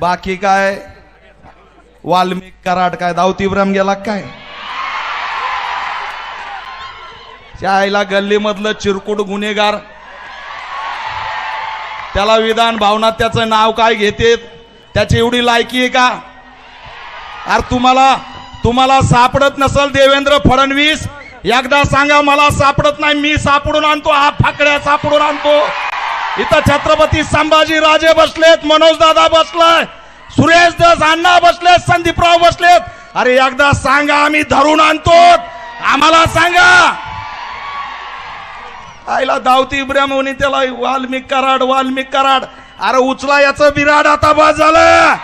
बाकी काय वाल्मिक कराड काय दाऊद इब्राहिम गेला काय? त्या आईला गल्ली मधलं चिरकुट गुन्हेगार त्याला विधान भावनात त्याचं नाव काय घेते? त्याची एवढी लायकी आहे का? अरे तुम्हाला सापडत नसल देवेंद्र फडणवीस, एकदा सांगा मला सापडत नाही, मी सापडून आणतो, हा फाकड्या सापडून आणतो. इथं छत्रपती संभाजी राजे बसलेत, मनोज दादा बसलाय, सुरेश दस अण्णा बसलेत, संदीपराव बसलेत. अरे एकदा सांगा, आम्ही धरून आणतो, आम्हाला सांगा. आईला दाऊद इब्राहिम होणी त्याला वाल्मिक कराड. अरे उचला याचं विराट, आता बस झालं.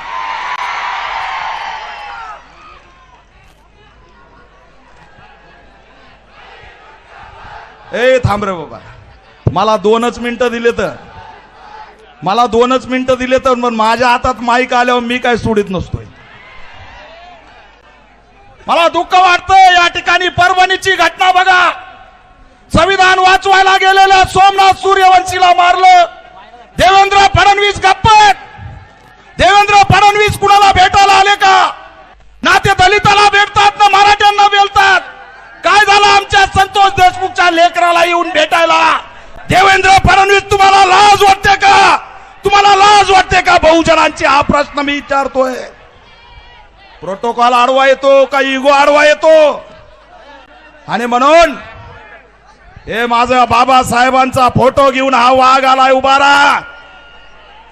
ए थांब रे बाबा, मला 2 मिनिटं दिले तर पण माझ्या हातात माईक आल्यावर मी काय सोडित नसतोय. मला दुःख वाटतं. या ठिकाणी परभणीची घटना बघा. संविधान वाचवायला गेलेल्या सोमनाथ सूर्यवंशीला मारलं. देवेंद्र फडणवीस गप्प. देवेंद्र फडणवीस कुणाला भेटायला आले का? ना ते दलिताला भेटतात ना मराठ्यांना भेटतात. काय झालं आमच्या संतोष देशमुखच्या लेकराला येऊन भेटायला? देवेंद्र फडणवीस तुम्हाला लाज वाटते का? तुम्हाला लाज वाटते का बहुजनांची? हा प्रश्न मी विचारतोय. प्रोटोकॉल आडवा येतो का इगो आडवा येतो? आणि म्हणून हे माझा बाबासाहेबांचा फोटो घेऊन हा वाघ आलाय. उभारा,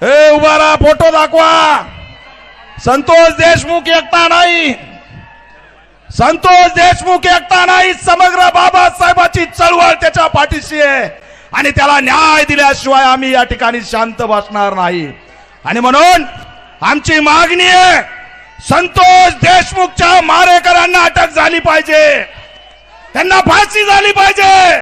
हे उभारा, फोटो दाखवा. संतोष देशमुख एकटा नाही, संतोष देशमुख एकटा नाही, समग्र बाबासाहेबांची चळवळ त्याच्या पाठीशी आहे. आणि त्याला न्याय दिल्याशिवाय आम्ही या ठिकाणी शांत बसणार नाही. आणि म्हणून आमची मागणी आहे, संतोष देशमुखच्या मारेकरांना अटक झाली पाहिजे, त्यांना फाशी झाली पाहिजे.